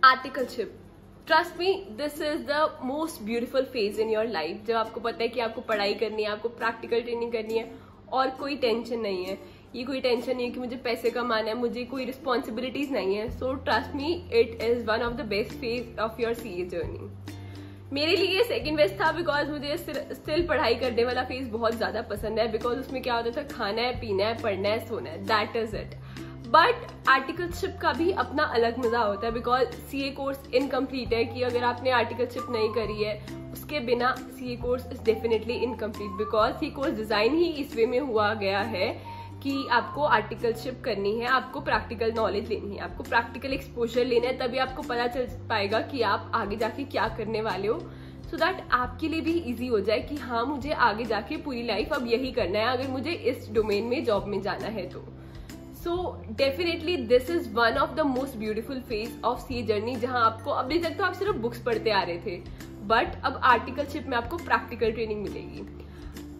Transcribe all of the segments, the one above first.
Articleship, trust me this is the most beautiful phase in your life. जब आपको पता है कि आपको पढ़ाई करनी है, आपको प्रैक्टिकल ट्रेनिंग करनी है और कोई टेंशन नहीं है। ये कोई टेंशन नहीं है कि मुझे पैसे कमाना है, मुझे कोई रिस्पॉन्सिबिलिटीज नहीं है। So trust me, it is one of the best phase of your CA journey. मेरे लिए ये सेकेंड बेस्ट था बिकॉज मुझे स्टिल पढ़ाई करने वाला फेज बहुत ज्यादा पसंद है। बिकॉज उसमें क्या होता था, खाना है, पीना है, पढ़ना है, सोना है, that is it. But articleship का भी अपना अलग मजा होता है बिकॉज सीए कोर्स इनकम्प्लीट है। कि अगर आपने आर्टिकलशिप नहीं करी है, उसके बिना CA course is definitely incomplete. Because CA course design ही इस वे में हुआ गया है कि आपको आर्टिकलशिप करनी है, आपको प्रैक्टिकल नॉलेज लेनी है, आपको प्रैक्टिकल एक्सपोजर लेना है, तभी आपको पता चल पाएगा कि आप आगे जाके क्या करने वाले हो। सो दैट आपके लिए भी इजी हो जाए कि हाँ, मुझे आगे जाके पूरी लाइफ अब यही करना है अगर मुझे इस डोमेन में जॉब में जाना है तो। So definitely this is one of the most beautiful phase of CA journey, जहां आपको अभी तक तो आप सिर्फ बुक्स पढ़ते आ रहे थे, बट अब आर्टिकलशिप में आपको प्रैक्टिकल ट्रेनिंग मिलेगी।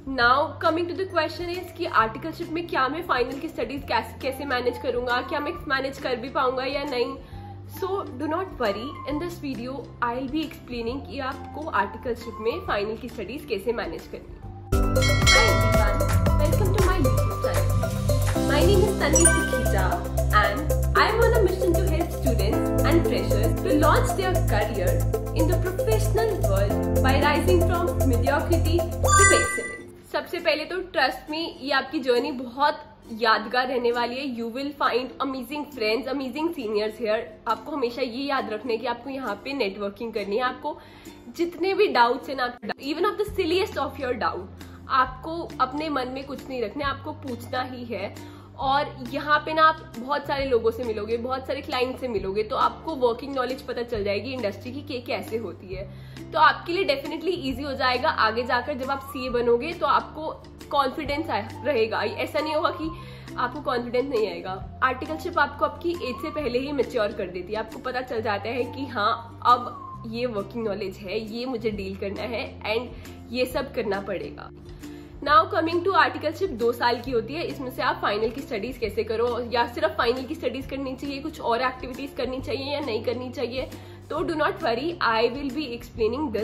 Now coming to the question is कि आर्टिकलशिप में क्या मैं फाइनल की स्टडीज कैसे मैनेज करूंगा, क्या मैं मैनेज कर भी पाऊंगा या नहीं। So do not worry, in this video I will be explaining कि आपको आर्टिकलशिप में फाइनल की स्टडीज कैसे मैनेज करनी है। Hi everyone, welcome to my YouTube channel. My name is Tanvi Sukhija and I am on a mission to help students and freshers to launch their career in the professional world by rising from mediocrity to excellence. सबसे पहले तो trust me, ये आपकी journey बहुत यादगार रहने वाली है। You will find amazing friends, amazing seniors here. आपको हमेशा ये याद रखना है कि आपको यहाँ पे नेटवर्किंग करनी है। आपको जितने भी डाउट्स हैं ना, even of the silliest of your doubt, आपको अपने मन में कुछ नहीं रखना है, आपको पूछना ही है। और यहाँ पे ना आप बहुत सारे लोगों से मिलोगे, बहुत सारे क्लाइंट से मिलोगे, तो आपको वर्किंग नॉलेज पता चल जाएगी इंडस्ट्री की कैसे होती है। तो आपके लिए डेफिनेटली इजी हो जाएगा आगे जाकर। जब आप सीए बनोगे तो आपको कॉन्फिडेंस रहेगा। ऐसा नहीं होगा कि आपको कॉन्फिडेंस नहीं आएगा। आर्टिकलशिप आपको आपकी एज से पहले ही मैच्योर कर देती है। आपको पता चल जाता है कि हाँ, अब ये वर्किंग नॉलेज है, ये मुझे डील करना है एंड ये सब करना पड़ेगा। नाउ कमिंग टू आर्टिकलशिप 2 साल की होती है। इसमें से आप फाइनल की स्टडीज कैसे करो, या सिर्फ फाइनल की स्टडीज करनी चाहिए, कुछ और एक्टिविटीज करनी चाहिए या नहीं करनी चाहिए, तो do not worry, I will be explaining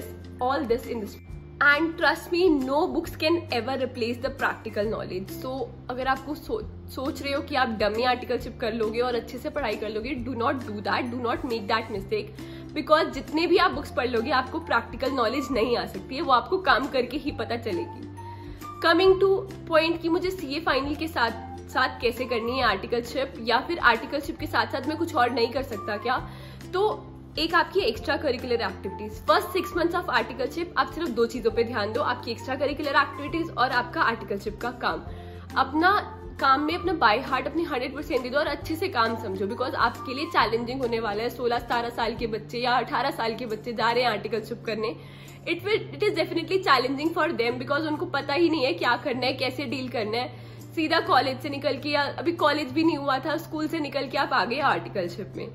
all this in this. And trust me, no books can ever replace the practical knowledge. So अगर आपको सोच रहे हो कि आप डमी आर्टिकलशिप कर लोगे और अच्छे से पढ़ाई कर लोगे, do not do that, do not make that mistake. Because जितने भी आप बुक्स पढ़ लोगे, आपको प्रैक्टिकल नॉलेज नहीं आ सकती है, वो आपको काम करके ही पता चलेगी। कमिंग टू पॉइंट कि मुझे सीए फाइनल के साथ कैसे करनी है आर्टिकलशिप, या फिर आर्टिकलशिप के साथ साथ मैं कुछ और नहीं कर सकता क्या, तो एक आपकी extra curricular activities. First 6 months of articleship आप सिर्फ 2 चीजों पे ध्यान दो, आपकी एक्स्ट्रा करिकुलर एक्टिविटीज और आपका आर्टिकलशिप का काम। अपना काम में अपना बाय हार्ट अपनी 100% दे दो और अच्छे से काम समझो। बिकॉज आपके लिए चैलेंजिंग होने वाला है। 16-17 साल के बच्चे या 18 साल के बच्चे जा रहे हैं आर्टिकलशिप करने। It is definitely challenging for them because उनको पता ही नहीं है क्या करना है, कैसे डील करना है। सीधा कॉलेज से निकल के, या अभी कॉलेज भी नहीं हुआ था, स्कूल से निकल के आप आ गए आर्टिकलशिप में।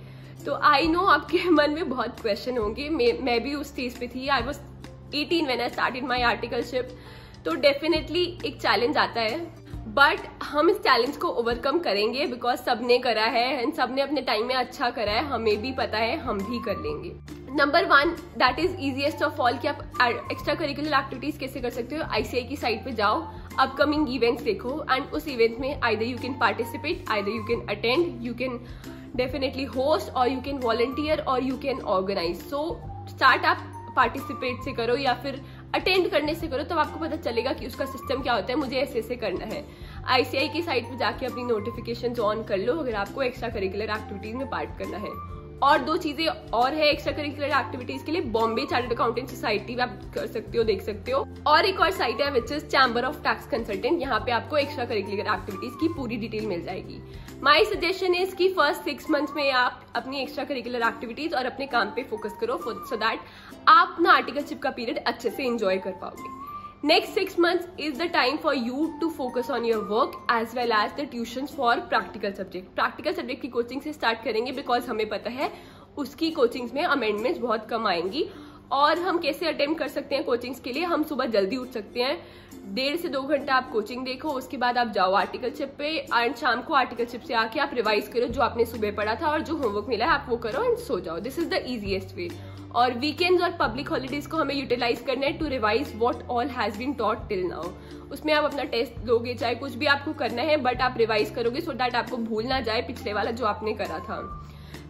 तो आई नो आपके मन में बहुत क्वेश्चन होंगे। मैं भी उस स्टेज पे थी। I was 18 when I started my articleship. तो डेफिनेटली एक चैलेंज आता है, बट हम इस चैलेंज को ओवरकम करेंगे बिकॉज सबने करा है एंड सबने अपने टाइम में अच्छा करा है। हमें भी पता है, हम भी कर लेंगे। Number 1 that is easiest of all कि आप एक्स्ट्रा करिकुलर एक्टिविटीज कैसे कर सकते हो। आईसीआई की साइट पे जाओ, अपकमिंग इवेंट्स देखो एंड उस इवेंट में either you can participate, either you can attend, you can definitely host, और यू कैन वॉलंटियर, और you can organise. So start आप पार्टिसिपेट से करो या फिर अटेंड करने से करो, तब आपको पता चलेगा कि उसका सिस्टम क्या होता है, मुझे ऐसे ऐसे करना है। आईसीआई की साइट पे जाके अपनी नोटिफिकेशंस ऑन कर लो अगर आपको एक्स्ट्रा करिकुलर एक्टिविटीज में पार्ट करना है। और 2 चीजें और है एक्स्ट्रा करिकुलर एक्टिविटीज के लिए। बॉम्बे चार्टर्ड अकाउंटेंट सोसाइटी आप कर सकते हो, देख सकते हो। और एक और साइट है which is chamber of tax consultant. यहाँ पे आपको एक्स्ट्रा करिकुलर एक्टिविटीज की पूरी डिटेल मिल जाएगी। माई सजेशन इज कि फर्स्ट 6 मंथ्स में आप अपनी एक्स्ट्रा करिकुलर एक्टिविटीज और अपने काम पे फोकस करो, सो दैट आप अपना आर्टिकलशिप का पीरियड अच्छे से एंजॉय कर पाओगे। Next 6 months is the time for you to focus on your work as well as the tuitions for practical subject. Practical subject की कोचिंग से स्टार्ट करेंगे बिकॉज हमें पता है उसकी कोचिंग्स में अमेंडमेंट्स बहुत कम आएंगी और हम कैसे अटेम्प्ट कर सकते हैं कोचिंग्स के लिए? हम सुबह जल्दी उठ सकते हैं, 1.5 से 2 घंटा आप कोचिंग देखो, उसके बाद आप जाओ आर्टिकलशिप पे एंड शाम को आर्टिकलशिप से आके आप रिवाइज करो जो आपने सुबह पढ़ा था और जो होमवर्क मिला है आप वो करो एंड सो जाओ। This is the easiest way. और वीकेंड्स और पब्लिक हॉलीडेज को हमें यूटिलाइज करना है to revise what all has been taught till now. उसमें आप अपना टेस्ट लोगे, चाहे कुछ भी आपको करना है, बट आप रिवाइज करोगे सो दैट आपको भूल ना जाए पिछले वाला जो आपने करा था।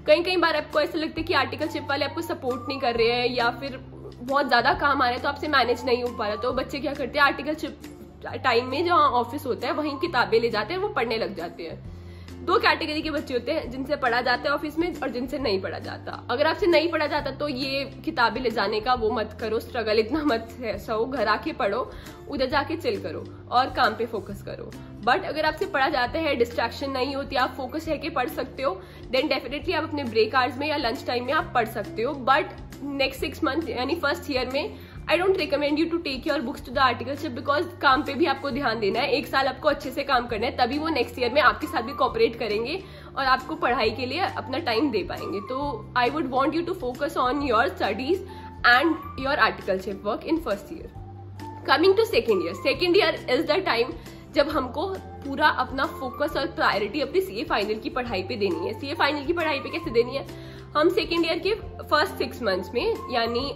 कई बार आपको ऐसा लगता है कि आर्टिकलशिप वाले आपको सपोर्ट नहीं कर रहे हैं या फिर बहुत ज्यादा काम आ रहा है तो आपसे मैनेज नहीं हो पा रहा, तो बच्चे क्या करते हैं आर्टिकलशिप टाइम में जहाँ ऑफिस होता है वहीं किताबें ले जाते हैं, वो पढ़ने लग जाते हैं। 2 कैटेगरी के बच्चे होते हैं, जिनसे पढ़ा जाता है ऑफिस में और जिनसे नहीं पढ़ा जाता। अगर आपसे नहीं पढ़ा जाता तो ये किताबें ले जाने का वो मत करो, स्ट्रगल इतना मत सहो, घर आके पढ़ो, उधर जाके चिल करो और काम पे फोकस करो। बट अगर आपसे पढ़ा जाता है, डिस्ट्रैक्शन नहीं होती, आप फोकस है कि पढ़ सकते हो, देन डेफिनेटली आप अपने ब्रेक आवर्स में या लंच टाइम में आप पढ़ सकते हो। बट नेक्स्ट 6 मंथ यानी फर्स्ट ईयर में I don't recommend you to take your books to the articleship, because काम पे भी आपको ध्यान देना है। 1 साल आपको अच्छे से काम करना है, तभी वो नेक्स्ट ईयर में आपके साथ भी कोऑपरेट करेंगे और आपको पढ़ाई के लिए अपना टाइम दे पाएंगे। तो I would want you to focus on your studies and your articleship work in first year. Coming to second year is the time जब हमको पूरा अपना फोकस और प्रायोरिटी अपनी सीए फाइनल की पढ़ाई पे देनी है। सीए फाइनल की पढ़ाई पे कैसे देनी है? हम सेकेंड ईयर के फर्स्ट 6 मंथ्स में यानी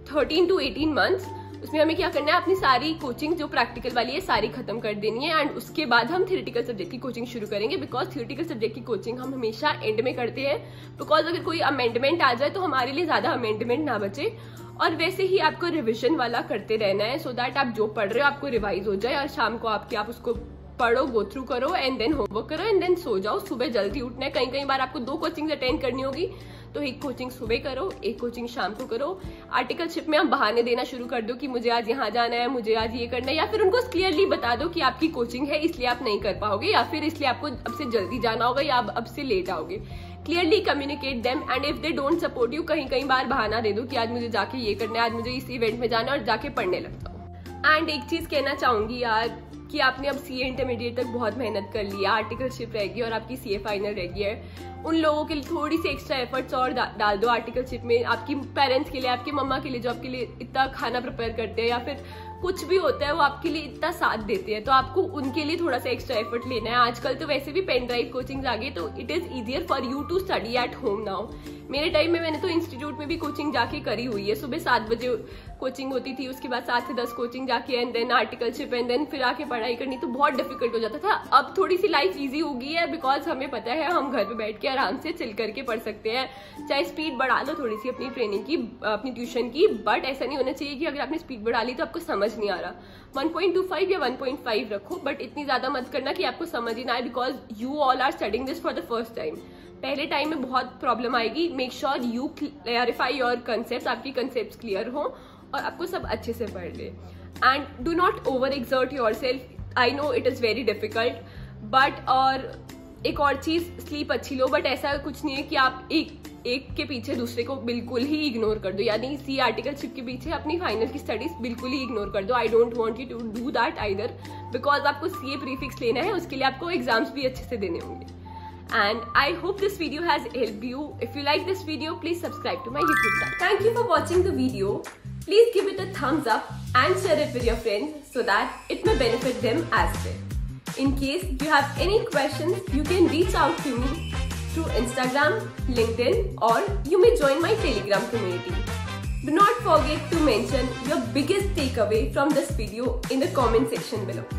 13 to 18 मंथ्स, उसमें हमें क्या करना है, अपनी सारी कोचिंग जो प्रैक्टिकल वाली है सारी खत्म कर देनी है एंड उसके बाद हम थ्योरेटिकल सब्जेक्ट की कोचिंग शुरू करेंगे। बिकॉज थ्योरेटिकल सब्जेक्ट की कोचिंग हम हमेशा एंड में करते हैं, बिकॉज अगर कोई अमेंडमेंट आ जाए तो हमारे लिए ज्यादा अमेंडमेंट ना बचे। और वैसे ही आपको रिविजन वाला करते रहना है सो दैट आप जो पढ़ रहे हो आपको रिवाइज हो जाए और शाम को आप उसको पढ़ो, गो थ्रू करो एंड देन होमवर्क करो एंड देन सो जाओ। सुबह जल्दी उठना है। कई बार आपको 2 कोचिंग अटेंड करनी होगी, तो एक कोचिंग सुबह करो, एक कोचिंग शाम को करो। आर्टिकलशिप में आप बहाने देना शुरू कर दो कि मुझे आज यहाँ जाना है, मुझे आज ये करना है, या फिर उनको क्लियरली बता दो कि आपकी कोचिंग है इसलिए आप नहीं कर पाओगे या फिर इसलिए आपको अब से जल्दी जाना होगा या अब से लेट आओगे। Clearly communicate them and if they don't support you, कई बार बहाना दे दो कि आज मुझे जाके ये करना है, आज मुझे इस इवेंट में जाना है और जाके पढ़ने लग जाओ। एंड एक चीज कहना चाहूंगी यार कि आपने अब सीए इंटरमीडिएट तक बहुत मेहनत कर लिया, आर्टिकलशिप रहेगी और आपकी सीए फाइनल रहेगी है। उन लोगों के लिए थोड़ी सी एक्स्ट्रा एफर्ट्स और डाल दो आर्टिकलशिप में। आपकी पेरेंट्स के लिए, आपकी मम्मा के लिए जो आपके लिए इतना खाना प्रिपेयर करते हैं या फिर कुछ भी होता है वो आपके लिए इतना साथ देते हैं, तो आपको उनके लिए थोड़ा सा एक्स्ट्रा एफर्ट लेना है। आजकल तो वैसे भी पेन ड्राइव कोचिंग आ गई, तो it is easier for you to study at home now. मेरे टाइम में मैंने तो इंस्टीट्यूट में भी कोचिंग जाके करी हुई है। सुबह 7 बजे कोचिंग होती थी, उसके बाद 7 से 10 कोचिंग जाके and then articleship and then फिर आके पढ़ाई करनी, तो बहुत डिफिकल्ट हो जाता था। अब थोड़ी सी लाइफ इजी हो गई है बिकॉज हमें पता है हम घर पे बैठ के आराम से चिल करके पढ़ सकते हैं। चाहे स्पीड बढ़ा लो थोड़ी सी अपनी ट्रेनिंग की, अपनी ट्यूशन की, बट ऐसा नहीं होना चाहिए कि अगर आपने स्पीड बढ़ा ली तो आपको समझ नहीं आ रहा। 1.25 या 1.5 रखो, बट इतनी ज्यादा मत करना कि आपको समझ ही ना आए, because you all are studying this for the first time. पहले टाइम में बहुत प्रॉब्लम आएगी। Make sure you clarify your concept, आपकी कंसेप्ट क्लियर हो और आपको सब अच्छे से पढ़ ले। And do not overexert yourself. I know it is very difficult, but और एक और चीज, स्लीप अच्छी लो, बट ऐसा कुछ नहीं है कि आप एक के पीछे दूसरे को बिल्कुल ही इग्नोर कर दो, यानी सी आर्टिकलशिप के पीछे अपनी फाइनल की स्टडीज बिल्कुल ही इग्नोर कर दो। I don't want you to do that either, because आपको सीए प्रीफिक्स लेना है, उसके लिए आपको एग्जाम्स भी अच्छे से देने होंगे। And I hope this video has helped you. If you like this video, please subscribe to my YouTube channel. Thank you for watching the video. Please give it a thumbs up and share it with your friends so that it may benefit them as well. In case you have any questions, you can reach out to me through Instagram, LinkedIn, or you may join my Telegram community. Do not forget to mention your biggest takeaway from this video in the comment section below.